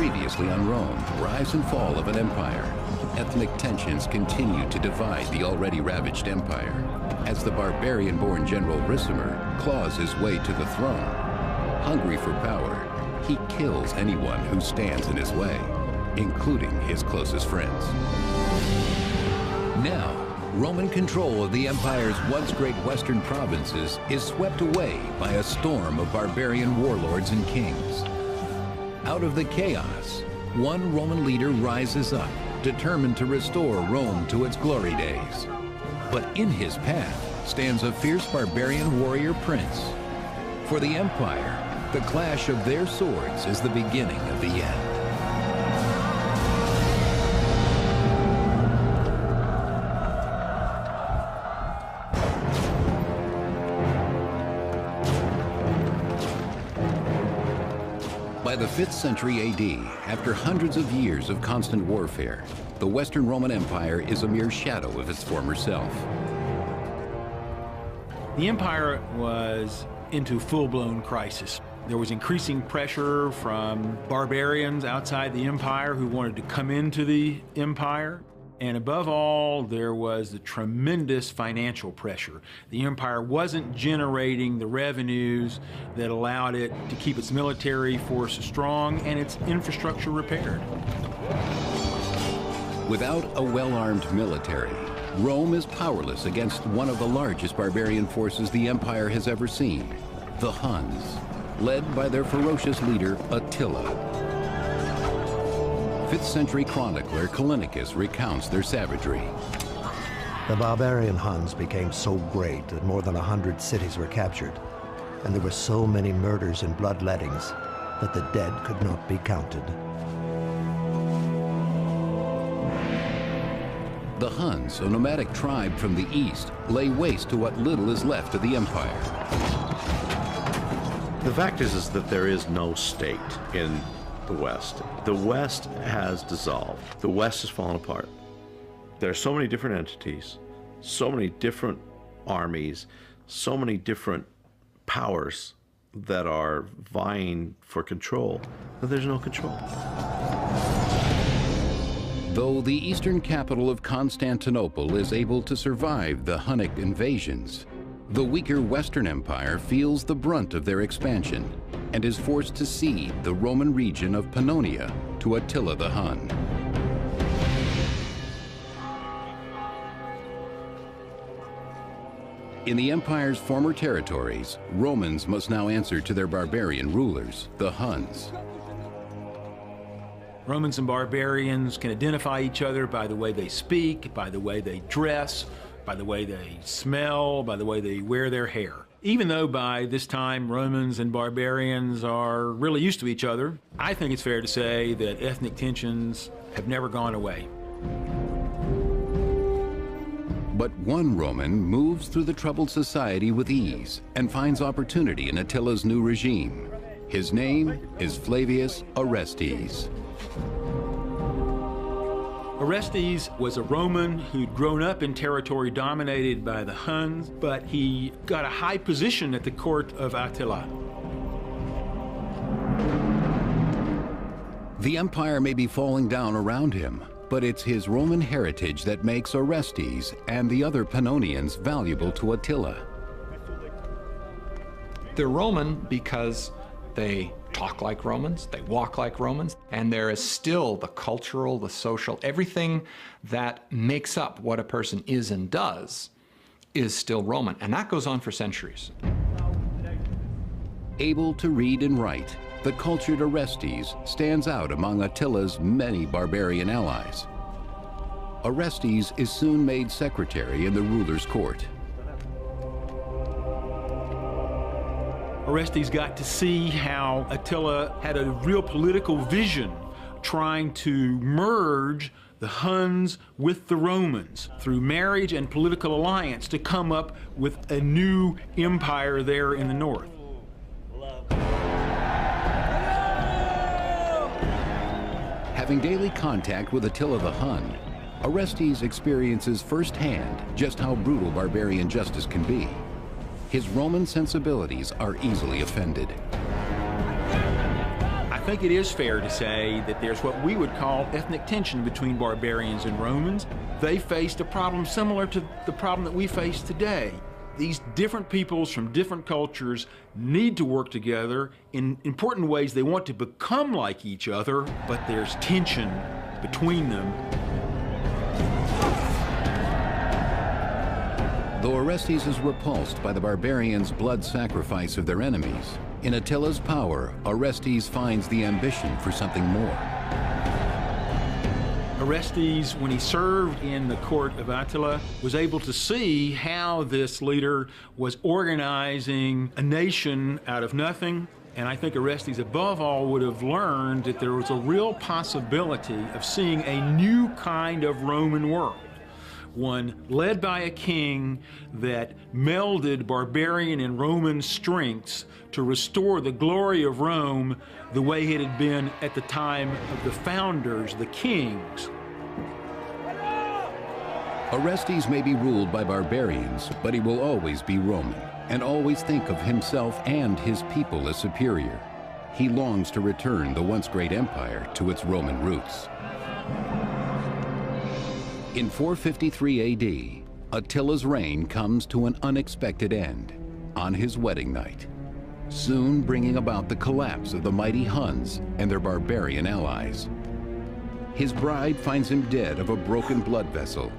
Previously on Rome, rise and fall of an empire. Ethnic tensions continue to divide the already ravaged empire as the barbarian-born General Ricimer claws his way to the throne. Hungry for power, he kills anyone who stands in his way, including his closest friends. Now, Roman control of the empire's once great western provinces is swept away by a storm of barbarian warlords and kings. Out of the chaos, one Roman leader rises up, determined to restore Rome to its glory days. But in his path stands a fierce barbarian warrior prince. For the empire, the clash of their swords is the beginning of the end. By the 5th century AD, after hundreds of years of constant warfare, the Western Roman Empire is a mere shadow of its former self. The empire was into full-blown crisis. There was increasing pressure from barbarians outside the empire who wanted to come into the empire. And above all, there was the tremendous financial pressure. The empire wasn't generating the revenues that allowed it to keep its military forces strong and its infrastructure repaired. Without a well-armed military, Rome is powerless against one of the largest barbarian forces the empire has ever seen, the Huns, led by their ferocious leader, Attila. 5th century chronicler Callinicus recounts their savagery. The barbarian Huns became so great that more than 100 cities were captured, and there were so many murders and bloodlettings that the dead could not be counted. The Huns, a nomadic tribe from the east, lay waste to what little is left of the empire. The fact is that there is no state in the West. The West has dissolved. The West has fallen apart. There are so many different entities, so many different armies, so many different powers that are vying for control, that there's no control. Though the eastern capital of Constantinople is able to survive the Hunnic invasions, the weaker Western Empire feels the brunt of their expansion and is forced to cede the Roman region of Pannonia to Attila the Hun. In the empire's former territories, Romans must now answer to their barbarian rulers, the Huns. Romans and barbarians can identify each other by the way they speak, by the way they dress, by the way they smell, by the way they wear their hair. Even though by this time Romans and barbarians are really used to each other, I think it's fair to say that ethnic tensions have never gone away. But one Roman moves through the troubled society with ease and finds opportunity in Attila's new regime. His name is Flavius Orestes. Orestes was a Roman who'd grown up in territory dominated by the Huns, but he got a high position at the court of Attila. The empire may be falling down around him, but it's his Roman heritage that makes Orestes and the other Pannonians valuable to Attila. They're Roman because they talk like Romans, they walk like Romans, and there is still the cultural, the social, everything that makes up what a person is and does is still Roman, and that goes on for centuries. Able to read and write, the cultured Orestes stands out among Attila's many barbarian allies. Orestes is soon made secretary in the ruler's court. Orestes got to see how Attila had a real political vision, trying to merge the Huns with the Romans through marriage and political alliance to come up with a new empire there in the north. Having daily contact with Attila the Hun, Orestes experiences firsthand just how brutal barbarian justice can be. His Roman sensibilities are easily offended. I think it is fair to say that there's what we would call ethnic tension between barbarians and Romans. They faced a problem similar to the problem that we face today. These different peoples from different cultures need to work together in important ways. They want to become like each other, but there's tension between them. Though Orestes is repulsed by the barbarians' blood sacrifice of their enemies, in Attila's power, Orestes finds the ambition for something more. Orestes, when he served in the court of Attila, was able to see how this leader was organizing a nation out of nothing. And I think Orestes, above all, would have learned that there was a real possibility of seeing a new kind of Roman world. One led by a king that melded barbarian and Roman strengths to restore the glory of Rome the way it had been at the time of the founders, the kings. Orestes may be ruled by barbarians, but he will always be Roman, and always think of himself and his people as superior. He longs to return the once great empire to its Roman roots. In 453 AD, Attila's reign comes to an unexpected end on his wedding night, soon bringing about the collapse of the mighty Huns and their barbarian allies. His bride finds him dead of a broken blood vessel,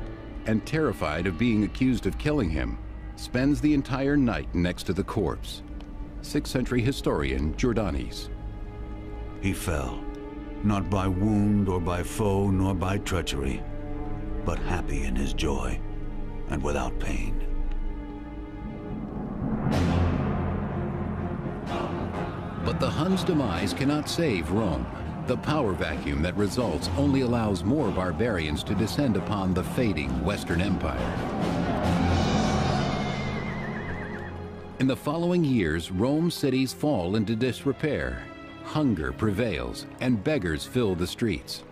and terrified of being accused of killing him, spends the entire night next to the corpse. 6th century historian Jordanes. He fell, not by wound or by foe nor by treachery, but happy in his joy and without pain. But the Huns' demise cannot save Rome. The power vacuum that results only allows more barbarians to descend upon the fading Western Empire. In the following years, Rome's cities fall into disrepair. Hunger prevails, and beggars fill the streets.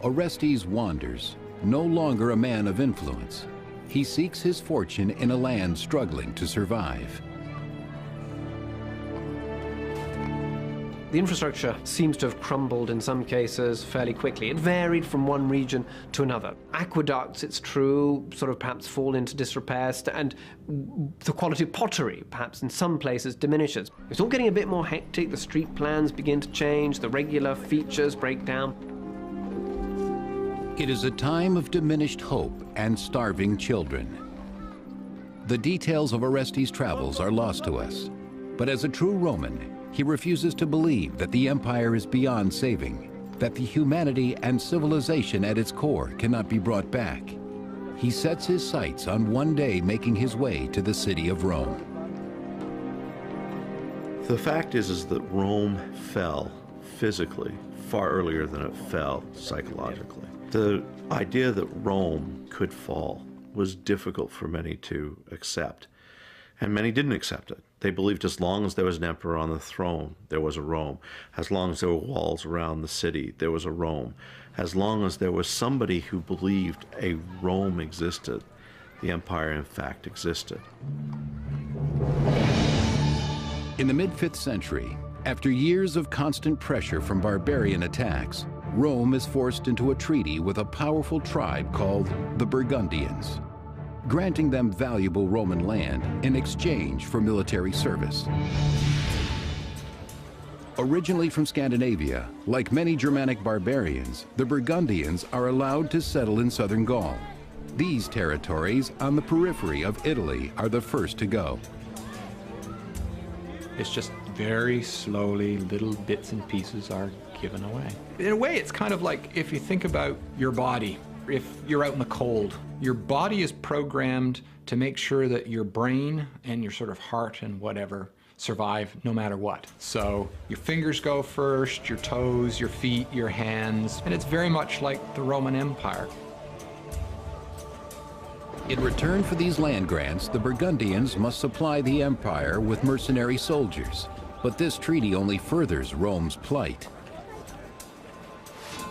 Orestes wanders, no longer a man of influence. He seeks his fortune in a land struggling to survive. The infrastructure seems to have crumbled in some cases fairly quickly. It varied from one region to another. Aqueducts, it's true, sort of perhaps fall into disrepair, and the quality of pottery, perhaps in some places, diminishes. It's all getting a bit more hectic. The street plans begin to change. The regular features break down. It is a time of diminished hope and starving children. The details of Orestes' travels are lost to us, but as a true Roman, he refuses to believe that the empire is beyond saving, that the humanity and civilization at its core cannot be brought back. He sets his sights on one day making his way to the city of Rome. The fact is that Rome fell physically far earlier than it fell psychologically. The idea that Rome could fall was difficult for many to accept, and many didn't accept it. They believed as long as there was an emperor on the throne, there was a Rome. As long as there were walls around the city, there was a Rome. As long as there was somebody who believed a Rome existed, the empire in fact existed. In the mid-5th century, after years of constant pressure from barbarian attacks, Rome is forced into a treaty with a powerful tribe called the Burgundians, granting them valuable Roman land in exchange for military service. Originally from Scandinavia, like many Germanic barbarians, the Burgundians are allowed to settle in southern Gaul. These territories on the periphery of Italy are the first to go. It's just very slowly, little bits and pieces are given away. In a way, it's kind of like if you think about your body. If you're out in the cold, your body is programmed to make sure that your brain and your sort of heart and whatever survive no matter what. So your fingers go first, your toes, your feet, your hands, and it's very much like the Roman Empire. In return for these land grants, the Burgundians must supply the empire with mercenary soldiers. But this treaty only furthers Rome's plight.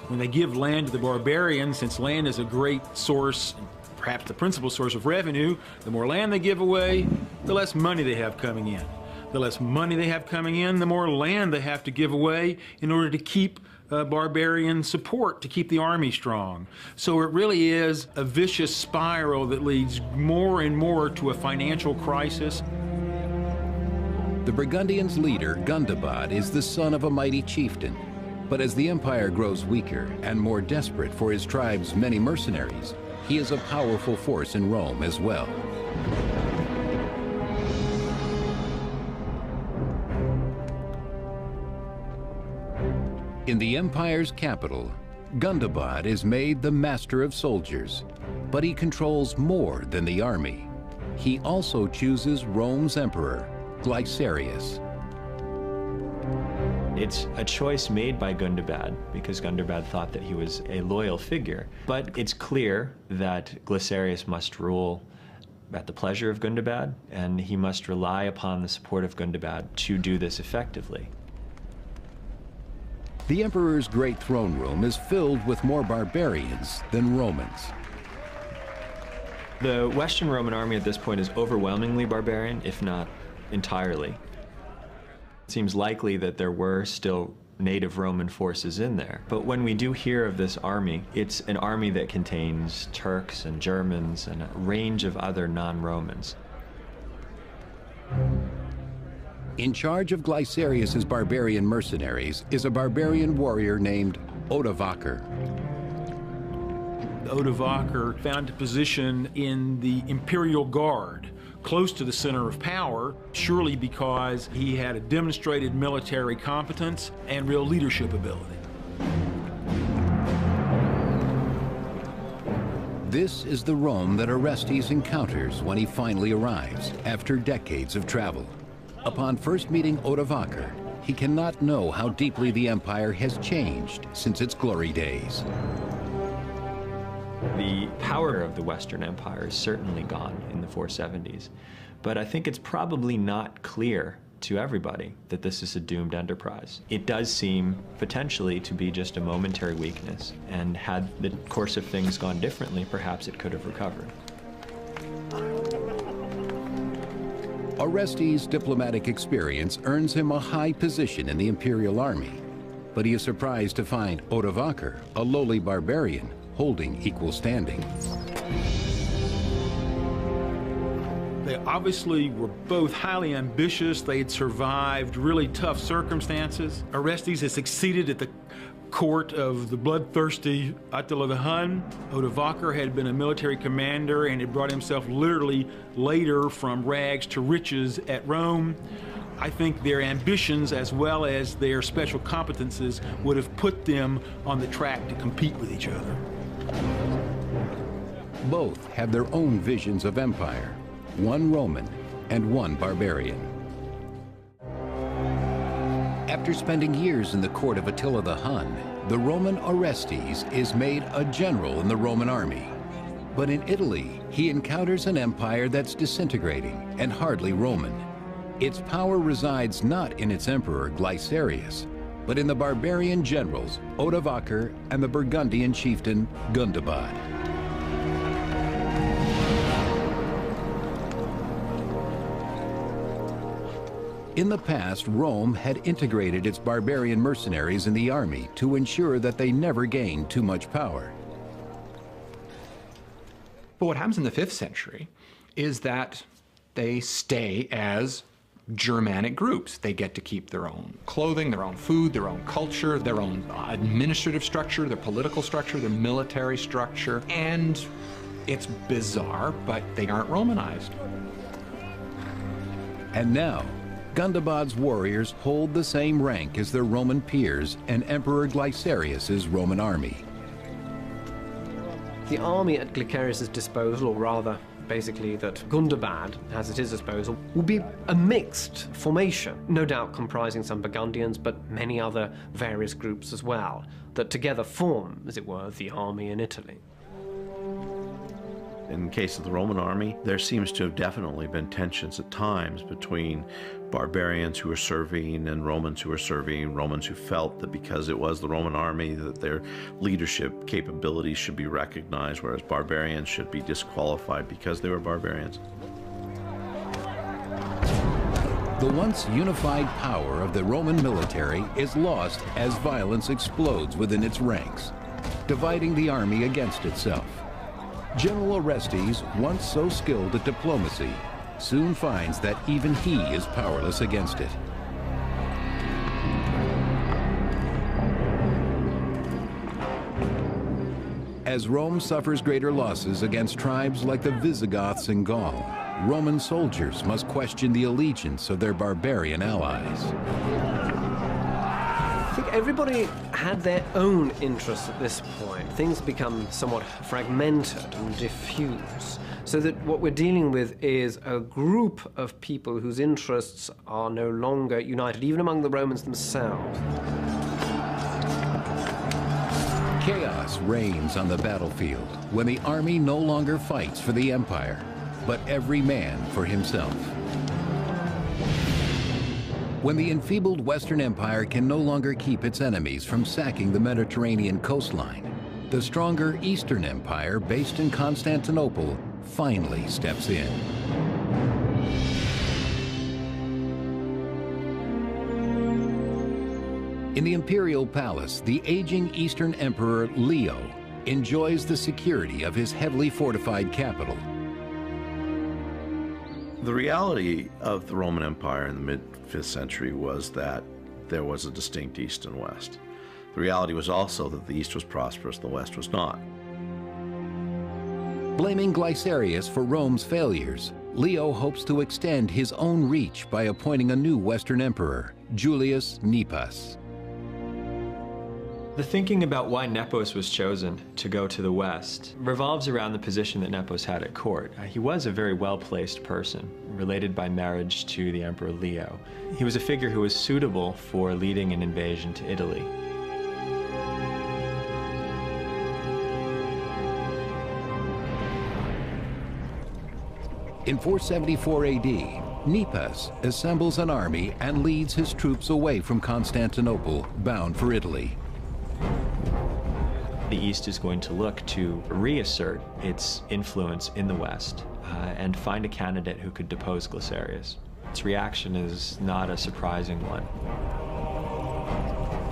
When they give land to the barbarians, since land is a great source, perhaps the principal source of revenue, the more land they give away, the less money they have coming in. The less money they have coming in, the more land they have to give away in order to keep barbarian support, to keep the army strong. So it really is a vicious spiral that leads more and more to a financial crisis. The Burgundians' leader, Gundobad, is the son of a mighty chieftain. But as the empire grows weaker and more desperate for his tribe's many mercenaries, he is a powerful force in Rome as well. In the empire's capital, Gundobad is made the master of soldiers, but he controls more than the army. He also chooses Rome's emperor, Glycerius. It's a choice made by Gundobad because Gundobad thought that he was a loyal figure. But it's clear that Glycerius must rule at the pleasure of Gundobad, and he must rely upon the support of Gundobad to do this effectively. The emperor's great throne room is filled with more barbarians than Romans. The Western Roman army at this point is overwhelmingly barbarian, if not entirely. It seems likely that there were still native Roman forces in there. But when we do hear of this army, it's an army that contains Turks and Germans and a range of other non-Romans. In charge of Glycerius's barbarian mercenaries is a barbarian warrior named Odovaker. Odovaker found a position in the Imperial Guard, close to the center of power, surely because he had a demonstrated military competence and real leadership ability. This is the Rome that Orestes encounters when he finally arrives after decades of travel. Upon first meeting Odovaker, he cannot know how deeply the empire has changed since its glory days. The power of the Western Empire is certainly gone in the 470s, but I think it's probably not clear to everybody that this is a doomed enterprise. It does seem potentially to be just a momentary weakness, and had the course of things gone differently, perhaps it could have recovered. Orestes' diplomatic experience earns him a high position in the imperial army, but he is surprised to find Odovaker, a lowly barbarian, holding equal standing. They obviously were both highly ambitious. They had survived really tough circumstances. Orestes had succeeded at the court of the bloodthirsty Attila the Hun. Odovaker had been a military commander and had brought himself literally later from rags to riches at Rome. I think their ambitions as well as their special competences would have put them on the track to compete with each other. Both have their own visions of empire, one Roman and one barbarian. After spending years in the court of Attila the Hun, the Roman Orestes is made a general in the Roman army. But in Italy, he encounters an empire that's disintegrating and hardly Roman. Its power resides not in its emperor Glycerius, but in the barbarian generals Odovaker and the Burgundian chieftain Gundobad. In the past, Rome had integrated its barbarian mercenaries in the army to ensure that they never gained too much power. But what happens in the 5th century is that they stay as Germanic groups. They get to keep their own clothing, their own food, their own culture, their own administrative structure, their political structure, their military structure, and it's bizarre, but they aren't Romanized. And now, Gundobad's warriors hold the same rank as their Roman peers and Emperor Glycerius's Roman army. The army at Glycerius's disposal, or rather, basically that Gundobad has at his disposal, will be a mixed formation, no doubt comprising some Burgundians, but many other various groups as well, that together form, as it were, the army in Italy. In the case of the Roman army, there seems to have definitely been tensions at times between barbarians who were serving and Romans who were serving, Romans who felt that because it was the Roman army that their leadership capabilities should be recognized, whereas barbarians should be disqualified because they were barbarians. The once unified power of the Roman military is lost as violence explodes within its ranks, dividing the army against itself. General Orestes, once so skilled at diplomacy, soon finds that even he is powerless against it. As Rome suffers greater losses against tribes like the Visigoths in Gaul, Roman soldiers must question the allegiance of their barbarian allies. I think everybody had their own interests at this point. Things become somewhat fragmented and diffuse, so that what we're dealing with is a group of people whose interests are no longer united, even among the Romans themselves. Chaos reigns on the battlefield when the army no longer fights for the empire, but every man for himself. When the enfeebled Western Empire can no longer keep its enemies from sacking the Mediterranean coastline, the stronger Eastern Empire, based in Constantinople, finally steps in. In the imperial palace, the aging Eastern Emperor Leo enjoys the security of his heavily fortified capital. The reality of the Roman Empire in the mid-5th century was that there was a distinct East and West. The reality was also that the East was prosperous, the West was not. Blaming Glycerius for Rome's failures, Leo hopes to extend his own reach by appointing a new Western emperor, Julius Nepos. The thinking about why Nepos was chosen to go to the west revolves around the position that Nepos had at court. He was a very well-placed person, related by marriage to the Emperor Leo. He was a figure who was suitable for leading an invasion to Italy. In 474 AD, Nepos assembles an army and leads his troops away from Constantinople, bound for Italy. The East is going to look to reassert its influence in the West and find a candidate who could depose Glycerius. Its reaction is not a surprising one.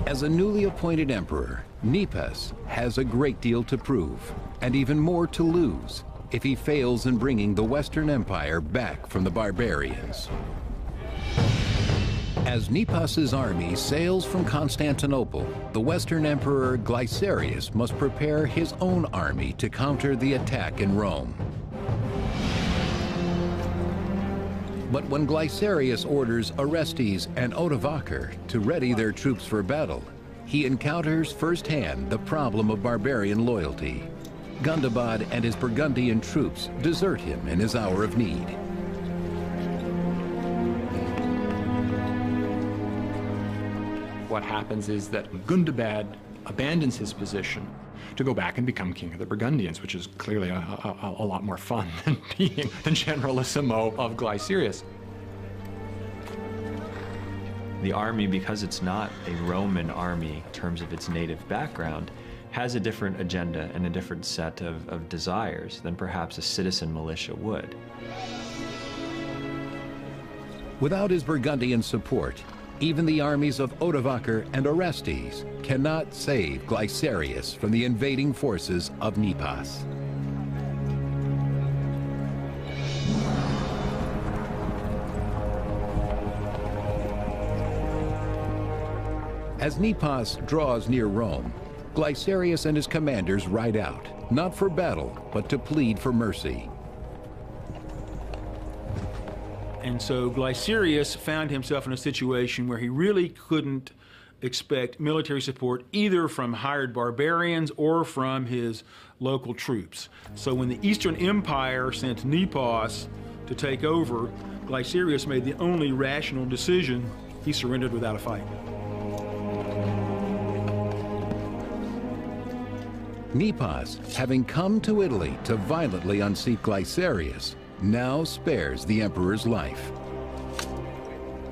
As a newly appointed emperor, Nepos has a great deal to prove, and even more to lose, if he fails in bringing the Western Empire back from the barbarians. As Nepos's army sails from Constantinople, the Western Emperor Glycerius must prepare his own army to counter the attack in Rome. But when Glycerius orders Orestes and Odovaker to ready their troops for battle, he encounters firsthand the problem of barbarian loyalty. Gundobad and his Burgundian troops desert him in his hour of need. What happens is that Gundobad abandons his position to go back and become king of the Burgundians, which is clearly a lot more fun than being the generalissimo of Glycerius. The army, because it's not a Roman army in terms of its native background, has a different agenda and a different set of desires than perhaps a citizen militia would. Without his Burgundian support, even the armies of Odovaker and Orestes cannot save Glycerius from the invading forces of Nepos. As Nepos draws near Rome, Glycerius and his commanders ride out, not for battle, but to plead for mercy. And so Glycerius found himself in a situation where he really couldn't expect military support either from hired barbarians or from his local troops. So when the Eastern Empire sent Nepos to take over, Glycerius made the only rational decision. He surrendered without a fight. Nepos, having come to Italy to violently unseat Glycerius, now spares the emperor's life.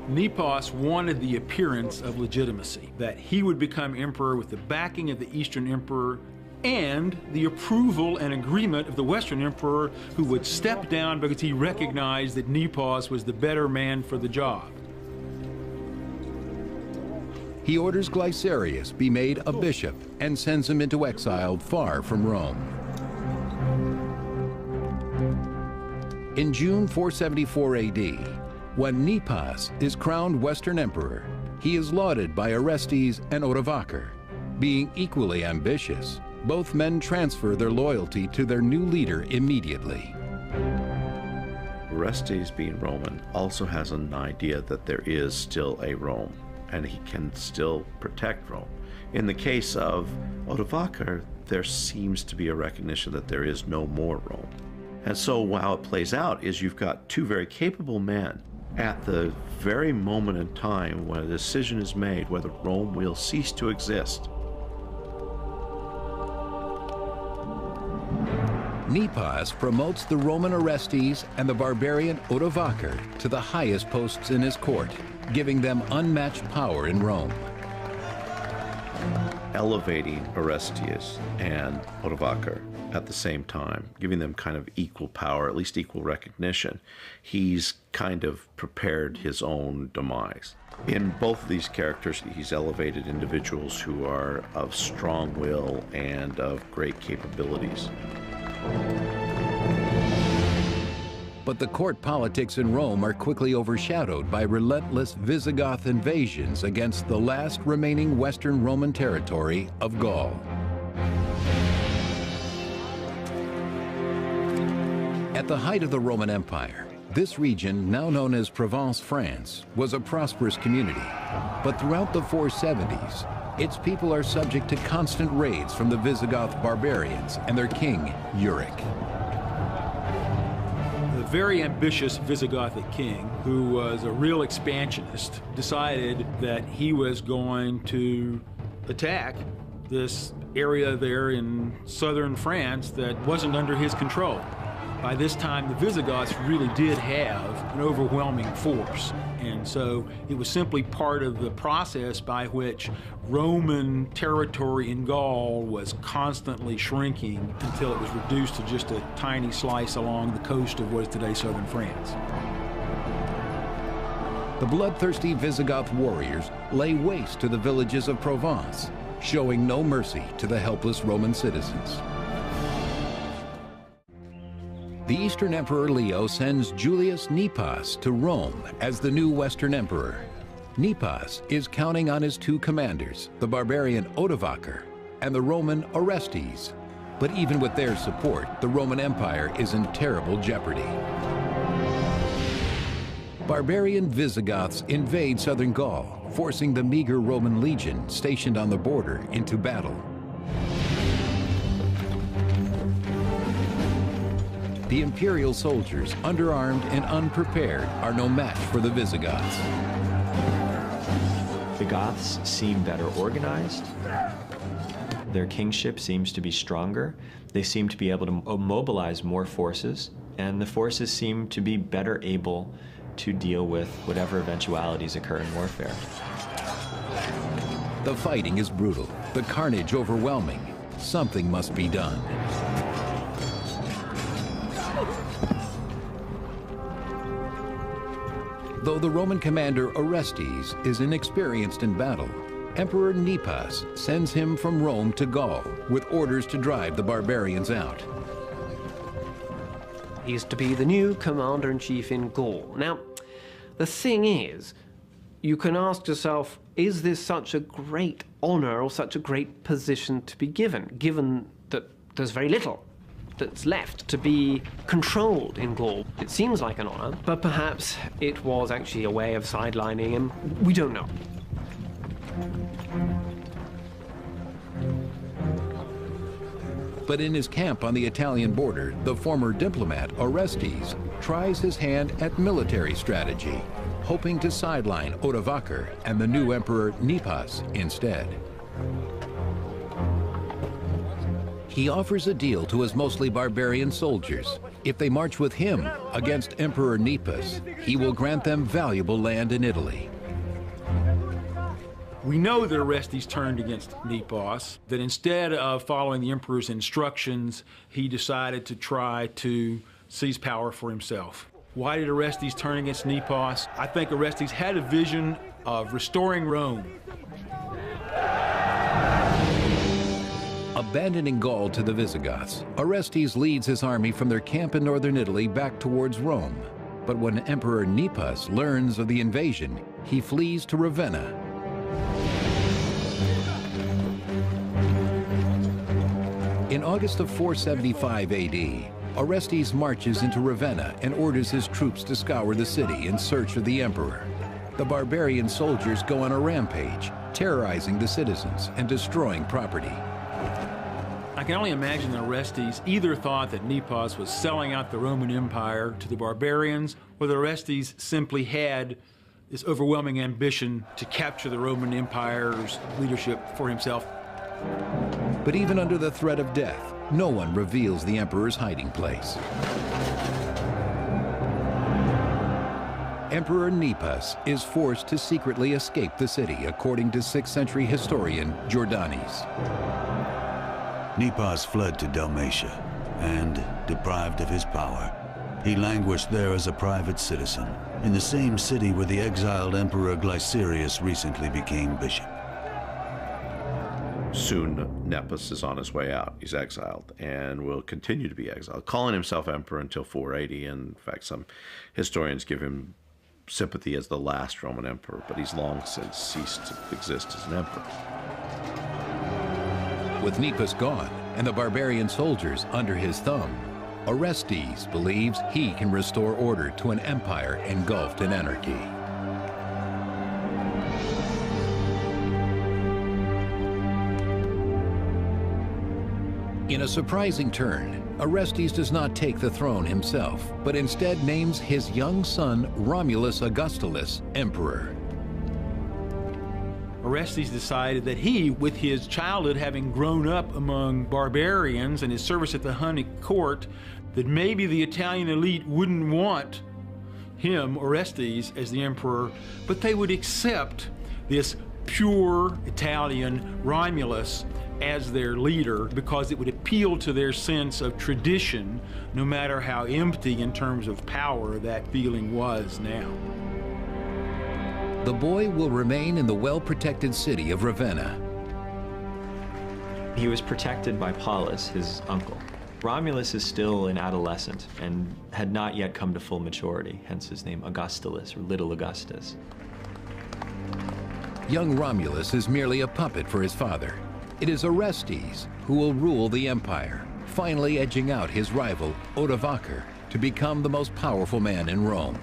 Nepos wanted the appearance of legitimacy, that he would become emperor with the backing of the Eastern Emperor and the approval and agreement of the Western Emperor, who would step down because he recognized that Nepos was the better man for the job. he orders Glycerius be made a bishop and sends him into exile far from Rome. In June 474 AD, when Nepos is crowned Western Emperor, he is lauded by Orestes and Odovaker. Being equally ambitious, both men transfer their loyalty to their new leader immediately. Orestes, being Roman, also has an idea that there is still a Rome, and he can still protect Rome. In the case of Odovaker, there seems to be a recognition that there is no more Rome. And so how it plays out is you've got two very capable men at the very moment in time when a decision is made whether Rome will cease to exist. Nepos promotes the Roman Orestes and the barbarian Odovaker to the highest posts in his court, giving them unmatched power in Rome. Elevating Orestes and Odovaker at the same time, giving them kind of equal power, at least equal recognition. He's kind of prepared his own demise. In both of these characters, he's elevated individuals who are of strong will and of great capabilities. But the court politics in Rome are quickly overshadowed by relentless Visigoth invasions against the last remaining Western Roman territory of Gaul. At the height of the Roman Empire, this region, now known as Provence, France, was a prosperous community. But throughout the 470s, its people are subject to constant raids from the Visigoth barbarians and their king, Euric. The very ambitious Visigothic king, who was a real expansionist, decided that he was going to attack this area there in southern France that wasn't under his control. By this time, the Visigoths really did have an overwhelming force. And so it was simply part of the process by which Roman territory in Gaul was constantly shrinking until it was reduced to just a tiny slice along the coast of what is today southern France. The bloodthirsty Visigoth warriors lay waste to the villages of Provence, showing no mercy to the helpless Roman citizens. The Eastern Emperor Leo sends Julius Nepos to Rome as the new Western Emperor. Nepos is counting on his two commanders, the barbarian Odovaker and the Roman Orestes. But even with their support, the Roman Empire is in terrible jeopardy. Barbarian Visigoths invade southern Gaul, forcing the meager Roman legion stationed on the border into battle. The imperial soldiers, underarmed and unprepared, are no match for the Visigoths. The Goths seem better organized. Their kingship seems to be stronger. They seem to be able to mobilize more forces, and the forces seem to be better able to deal with whatever eventualities occur in warfare. The fighting is brutal, the carnage overwhelming. Something must be done. Though the Roman commander Orestes is inexperienced in battle, Emperor Nepos sends him from Rome to Gaul with orders to drive the barbarians out. He's to be the new commander-in-chief in Gaul. Now, the thing is, you can ask yourself, is this such a great honor or such a great position to be given that there's very little that's left to be controlled in Gaul? It seems like an honor, but perhaps it was actually a way of sidelining him. We don't know. But in his camp on the Italian border, the former diplomat Orestes tries his hand at military strategy, hoping to sideline Odovaker and the new emperor Nepos instead. He offers a deal to his mostly barbarian soldiers. If they march with him against Emperor Nepos, he will grant them valuable land in Italy. We know that Orestes turned against Nepos, that instead of following the emperor's instructions, he decided to try to seize power for himself. Why did Orestes turn against Nepos? I think Orestes had a vision of restoring Rome, Abandoning Gaul to the Visigoths, Orestes leads his army from their camp in northern Italy back towards Rome. But when Emperor Nepos learns of the invasion, he flees to Ravenna. In August of 475 AD, Orestes marches into Ravenna and orders his troops to scour the city in search of the emperor. The barbarian soldiers go on a rampage, terrorizing the citizens and destroying property. I can only imagine that Orestes either thought that Nepos was selling out the Roman Empire to the barbarians, or that Orestes simply had this overwhelming ambition to capture the Roman Empire's leadership for himself. But even under the threat of death, no one reveals the emperor's hiding place. Emperor Nepos is forced to secretly escape the city, according to 6th century historian Jordanes. Nepos fled to Dalmatia, and, deprived of his power, he languished there as a private citizen, in the same city where the exiled Emperor Glycerius recently became bishop. Soon, Nepos is on his way out. He's exiled and will continue to be exiled, calling himself emperor until 480. And in fact, some historians give him sympathy as the last Roman emperor, but he's long since ceased to exist as an emperor. With Nepos gone and the barbarian soldiers under his thumb, Orestes believes he can restore order to an empire engulfed in anarchy. In a surprising turn, Orestes does not take the throne himself, but instead names his young son Romulus Augustulus emperor. Orestes decided that he, with his childhood having grown up among barbarians and his service at the Hunnic court, that maybe the Italian elite wouldn't want him, Orestes, as the emperor, but they would accept this pure Italian Romulus as their leader because it would appeal to their sense of tradition, no matter how empty in terms of power that feeling was now. The boy will remain in the well-protected city of Ravenna. He was protected by Paulus, his uncle. Romulus is still an adolescent and had not yet come to full maturity, hence his name Augustulus, or Little Augustus. Young Romulus is merely a puppet for his father. It is Orestes who will rule the empire, finally edging out his rival, Odovaker, to become the most powerful man in Rome.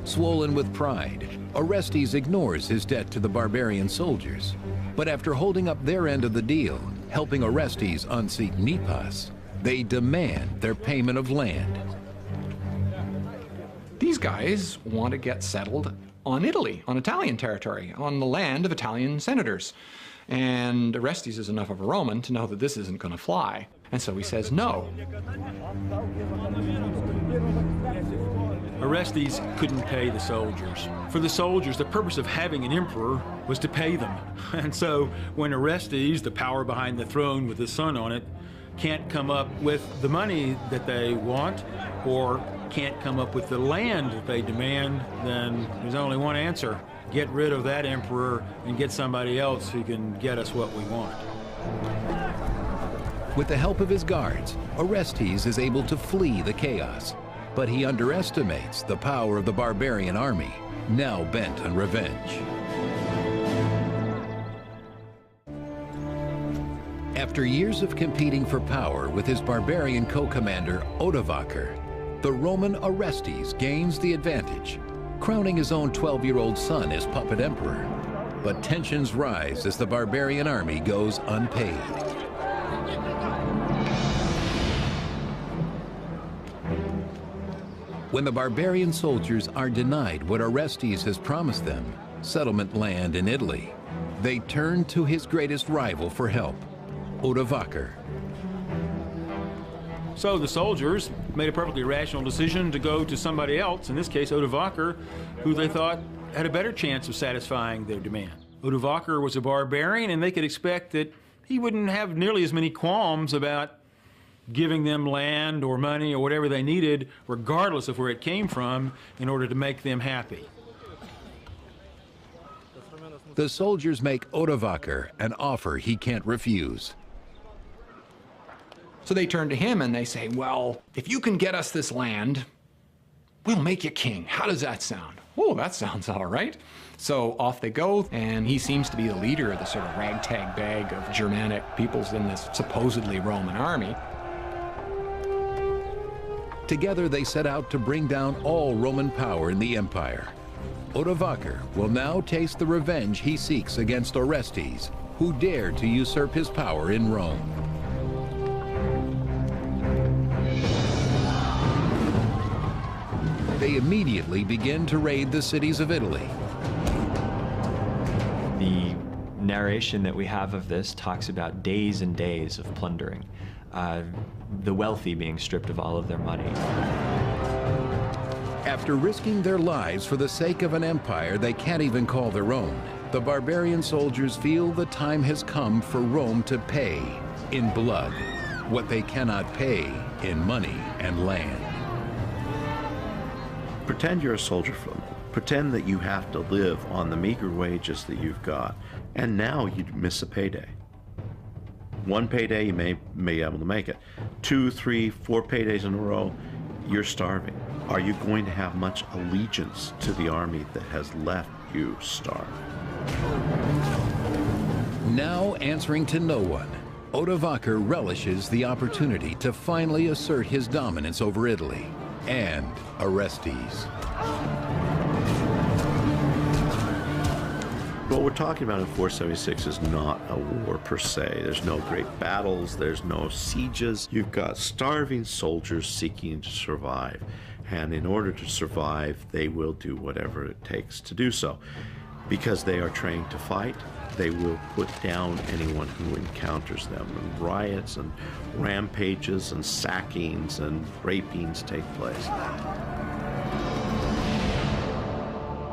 Swollen with pride, Orestes ignores his debt to the barbarian soldiers. But after holding up their end of the deal, helping Orestes unseat Nepos, they demand their payment of land. These guys want to get settled on Italy, on Italian territory, on the land of Italian senators. And Orestes is enough of a Roman to know that this isn't going to fly. And so he says no. Orestes couldn't pay the soldiers. For the soldiers, the purpose of having an emperor was to pay them. And so when Orestes, the power behind the throne with his son on it, can't come up with the money that they want, or can't come up with the land that they demand, then there's only one answer. Get rid of that emperor and get somebody else who can get us what we want. With the help of his guards, Orestes is able to flee the chaos, but he underestimates the power of the barbarian army, now bent on revenge. After years of competing for power with his barbarian co-commander Odovaker, the Roman Orestes gains the advantage, crowning his own 12-year-old son as puppet emperor. But tensions rise as the barbarian army goes unpaid. When the barbarian soldiers are denied what Orestes has promised them, settlement land in Italy, they turn to his greatest rival for help, Odovaker. So the soldiers made a perfectly rational decision to go to somebody else, in this case Odovaker, who they thought had a better chance of satisfying their demand. Odovaker was a barbarian, and they could expect that he wouldn't have nearly as many qualms about giving them land or money or whatever they needed, regardless of where it came from, in order to make them happy. The soldiers make Odovacar an offer he can't refuse. So they turn to him and they say, well, if you can get us this land, we'll make you king. How does that sound? Oh, that sounds all right. So off they go, and he seems to be the leader of the sort of ragtag bag of Germanic peoples in this supposedly Roman army. Together they set out to bring down all Roman power in the empire. Odovacar will now taste the revenge he seeks against Orestes, who dared to usurp his power in Rome. They immediately begin to raid the cities of Italy. The narration that we have of this talks about days and days of plundering, the wealthy being stripped of all of their money. After risking their lives for the sake of an empire they can't even call their own, the barbarian soldiers feel the time has come for Rome to pay in blood what they cannot pay in money and land. Pretend you're a soldier for them. Pretend that you have to live on the meager wages that you've got, and now you miss a payday. One payday, you may be able to make it. 2, 3, 4 paydays in a row, you're starving. Are you going to have much allegiance to the army that has left you starved? Now answering to no one, Odovacar relishes the opportunity to finally assert his dominance over Italy and Orestes. What we're talking about in 476 is not a war per se. There's no great battles, there's no sieges. You've got starving soldiers seeking to survive. And in order to survive, they will do whatever it takes to do so. Because they are trained to fight, they will put down anyone who encounters them. And riots and rampages and sackings and rapings take place.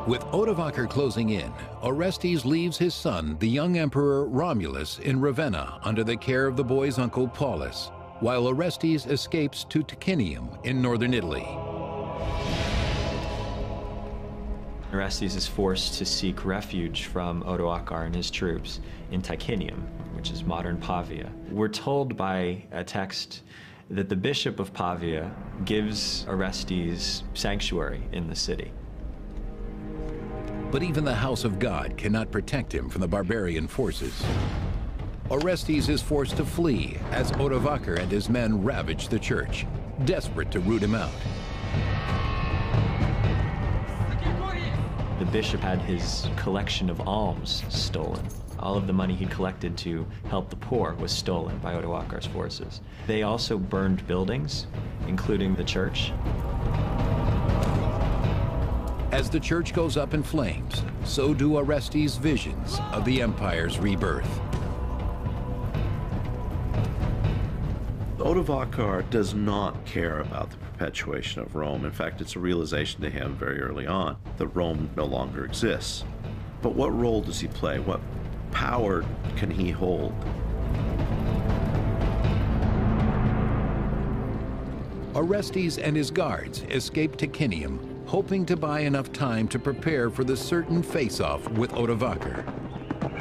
With Odovacar closing in, Orestes leaves his son, the young emperor Romulus, in Ravenna under the care of the boy's uncle Paulus, while Orestes escapes to Ticinium in northern Italy. Orestes is forced to seek refuge from Odoacer and his troops in Ticinium, which is modern Pavia. We're told by a text that the bishop of Pavia gives Orestes sanctuary in the city. But even the house of God cannot protect him from the barbarian forces. Orestes is forced to flee as Odovacar and his men ravage the church, desperate to root him out. The bishop had his collection of alms stolen. All of the money he'd collected to help the poor was stolen by Odoacar's forces. They also burned buildings, including the church. As the church goes up in flames, so do Orestes' visions of the empire's rebirth. Odovacar does not care about the perpetuation of Rome. In fact, it's a realization to him very early on that Rome no longer exists. But what role does he play? What power can he hold? Orestes and his guards escape Ticinium, hoping to buy enough time to prepare for the certain face-off with Odovacar.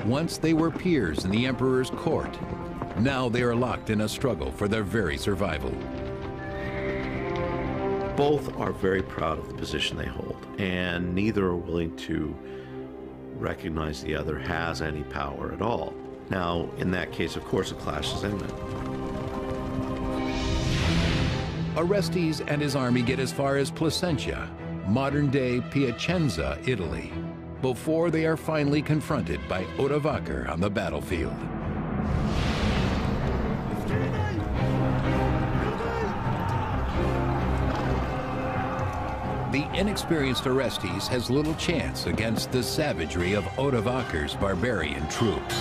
Once they were peers in the emperor's court, now they are locked in a struggle for their very survival. Both are very proud of the position they hold, and neither are willing to recognize the other has any power at all. Now, in that case, of course, a clash is imminent. Orestes and his army get as far as Placentia, modern-day Piacenza, Italy, before they are finally confronted by Odovacar on the battlefield. The inexperienced Orestes has little chance against the savagery of Odovacar's barbarian troops.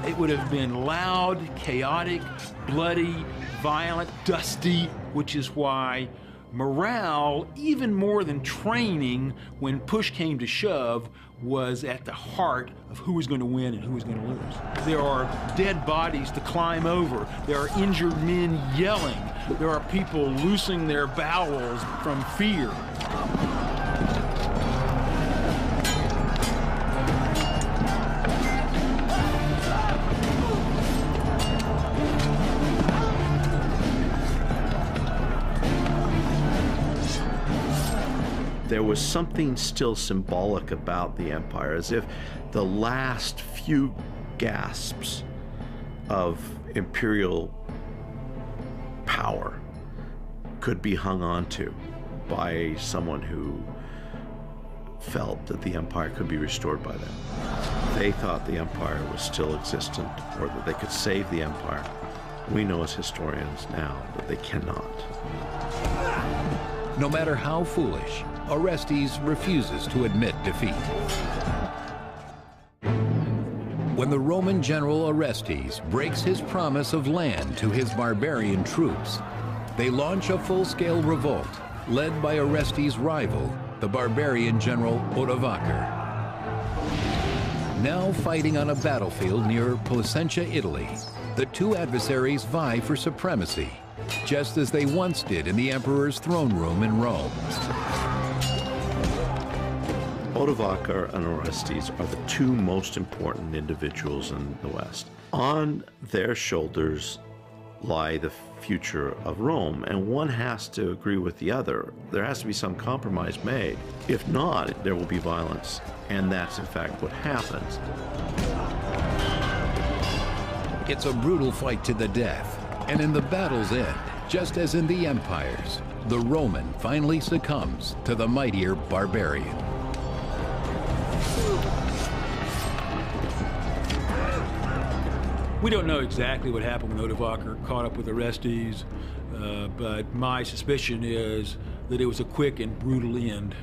It would have been loud, chaotic, bloody, violent, dusty, which is why morale, even more than training, when push came to shove, was at the heart of who was going to win and who was going to lose. There are dead bodies to climb over. There are injured men yelling. There are people loosing their bowels from fear. There was something still symbolic about the empire, as if the last few gasps of imperial power could be hung on to by someone who felt that the empire could be restored by them. They thought the empire was still existent, or that they could save the empire. We know as historians now that they cannot. No matter how foolish, Orestes refuses to admit defeat. When the Roman general Orestes breaks his promise of land to his barbarian troops, they launch a full-scale revolt led by Orestes' rival, the barbarian general Odovaker. Now fighting on a battlefield near Placentia, Italy, the two adversaries vie for supremacy, just as they once did in the emperor's throne room in Rome. Odovaker and Orestes are the two most important individuals in the West. On their shoulders lie the future of Rome, and one has to agree with the other. There has to be some compromise made. If not, there will be violence, and that's in fact what happens. It's a brutal fight to the death, and in the battle's end, just as in the empires, the Roman finally succumbs to the mightier barbarian. We don't know exactly what happened when Odovaker caught up with Orestes, but my suspicion is that it was a quick and brutal end.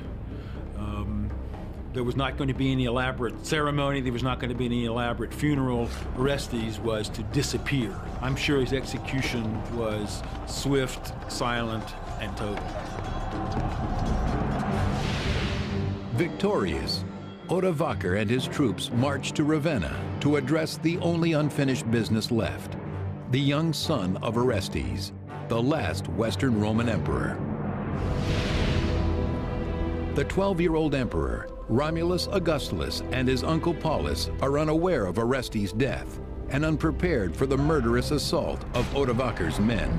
There was not going to be any elaborate ceremony. There was not going to be any elaborate funeral. Orestes was to disappear. I'm sure his execution was swift, silent, and total. Victorious, Odovaker and his troops marched to Ravenna to address the only unfinished business left, the young son of Orestes, the last Western Roman emperor. The 12-year-old emperor, Romulus Augustulus, and his uncle Paulus are unaware of Orestes' death and unprepared for the murderous assault of Odovaker's men.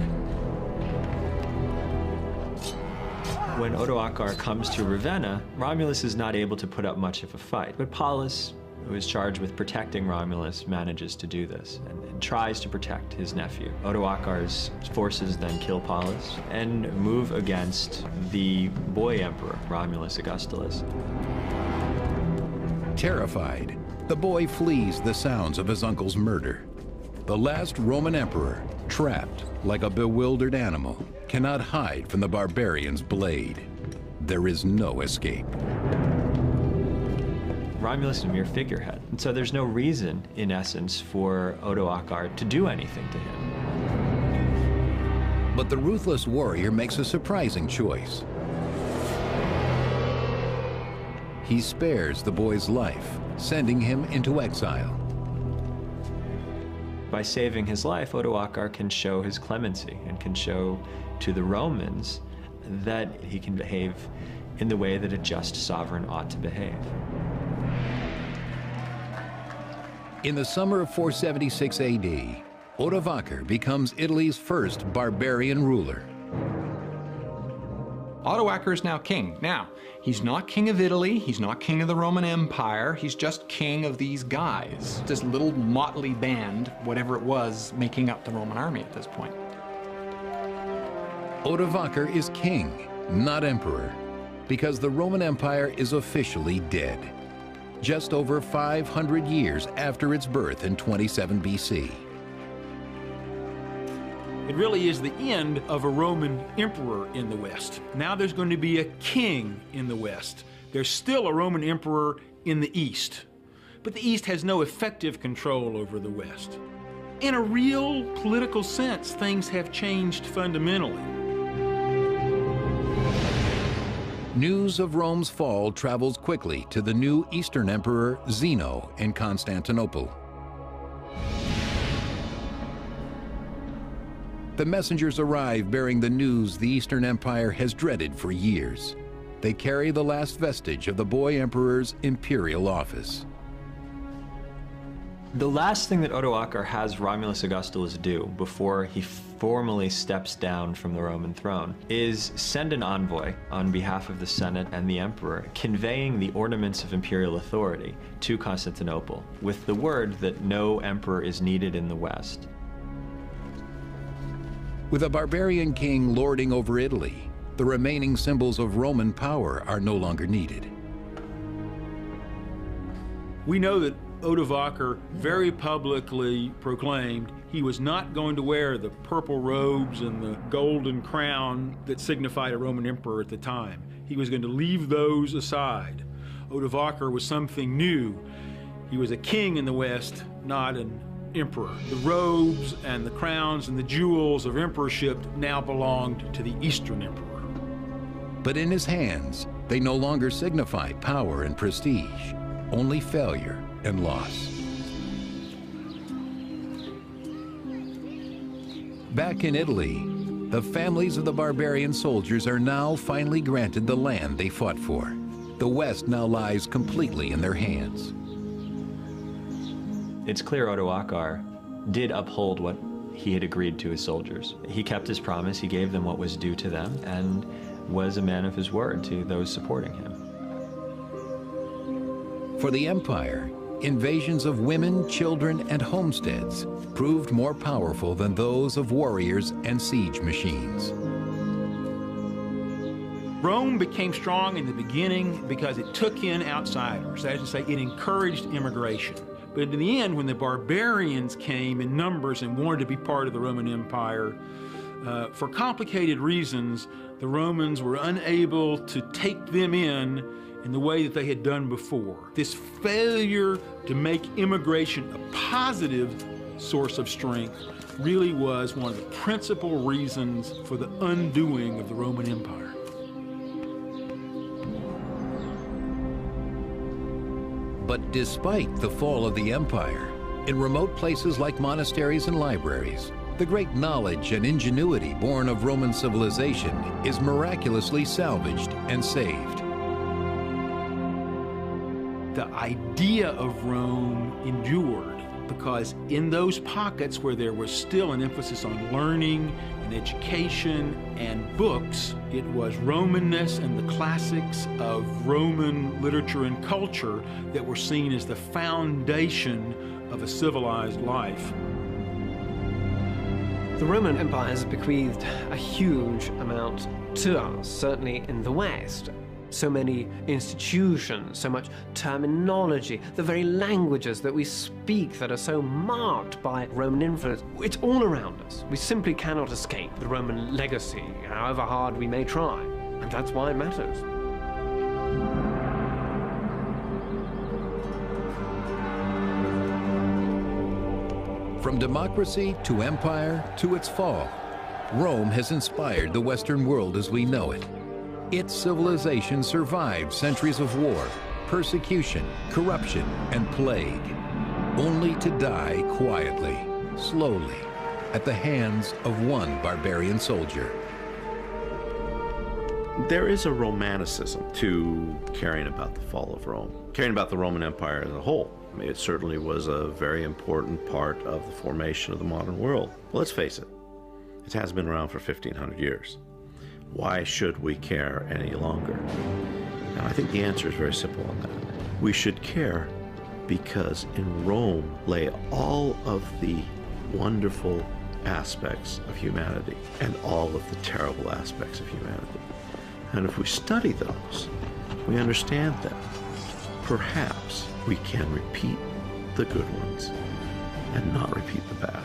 When Odoacer comes to Ravenna, Romulus is not able to put up much of a fight, but Paulus, who is charged with protecting Romulus, manages to do this and tries to protect his nephew. Odoacer's forces then kill Paulus and move against the boy emperor, Romulus Augustulus. Terrified, the boy flees the sounds of his uncle's murder. The last Roman emperor, trapped like a bewildered animal, cannot hide from the barbarian's blade. There is no escape. Romulus is a mere figurehead, and so there's no reason, in essence, for Odoacer to do anything to him. But the ruthless warrior makes a surprising choice. He spares the boy's life, sending him into exile. By saving his life, Odoacer can show his clemency and can show to the Romans that he can behave in the way that a just sovereign ought to behave. In the summer of 476 AD, Odovaker becomes Italy's first barbarian ruler. Odoacer is now king. Now, he's not king of Italy, he's not king of the Roman Empire, he's just king of these guys. This little motley band, whatever it was, making up the Roman army at this point. Odovaker is king, not emperor, because the Roman Empire is officially dead, just over 500 years after its birth in 27 BC. It really is the end of a Roman emperor in the West. Now there's going to be a king in the West. There's still a Roman emperor in the East, but the East has no effective control over the West. In a real political sense, things have changed fundamentally. News of Rome's fall travels quickly to the new Eastern Emperor Zeno in Constantinople. The messengers arrive bearing the news the Eastern Empire has dreaded for years. They carry the last vestige of the boy emperor's imperial office. The last thing that Odoacer has Romulus Augustulus do before he formally steps down from the Roman throne is send an envoy on behalf of the Senate and the emperor, conveying the ornaments of imperial authority to Constantinople, with the word that no emperor is needed in the West. With a barbarian king lording over Italy, the remaining symbols of Roman power are no longer needed. We know that Odovaker very publicly proclaimed he was not going to wear the purple robes and the golden crown that signified a Roman emperor at the time. He was going to leave those aside. Odovaker was something new. He was a king in the West, not an emperor. The robes and the crowns and the jewels of emperorship now belonged to the Eastern emperor. But in his hands, they no longer signify power and prestige, only failure and loss. Back in Italy, the families of the barbarian soldiers are now finally granted the land they fought for. The West now lies completely in their hands. It's clear Odoacer did uphold what he had agreed to his soldiers. He kept his promise, he gave them what was due to them, and was a man of his word to those supporting him. For the empire, invasions of women, children, and homesteads proved more powerful than those of warriors and siege machines. Rome became strong in the beginning because it took in outsiders. That is to say, it encouraged immigration. But in the end, when the barbarians came in numbers and wanted to be part of the Roman Empire, for complicated reasons, the Romans were unable to take them in the way that they had done before. This failure to make immigration a positive source of strength really was one of the principal reasons for the undoing of the Roman Empire. But despite the fall of the empire, in remote places like monasteries and libraries, the great knowledge and ingenuity born of Roman civilization is miraculously salvaged and saved. The idea of Rome endured because in those pockets where there was still an emphasis on learning and education and books, it was Romanness and the classics of Roman literature and culture that were seen as the foundation of a civilized life. The Roman Empire has bequeathed a huge amount to us, certainly in the West. So many institutions, so much terminology, the very languages that we speak that are so marked by Roman influence. It's all around us. We simply cannot escape the Roman legacy, however hard we may try. And that's why it matters. From democracy to empire to its fall, Rome has inspired the Western world as we know it. Its civilization survived centuries of war, persecution, corruption, and plague, only to die quietly, slowly, at the hands of one barbarian soldier. There is a romanticism to caring about the fall of Rome, caring about the Roman Empire as a whole. I mean, it certainly was a very important part of the formation of the modern world. Well, let's face it, it has been around for 1,500 years. Why should we care any longer? Now, I think the answer is very simple on that. We should care because in Rome lay all of the wonderful aspects of humanity and all of the terrible aspects of humanity. And if we study those, we understand them. Perhaps we can repeat the good ones and not repeat the bad.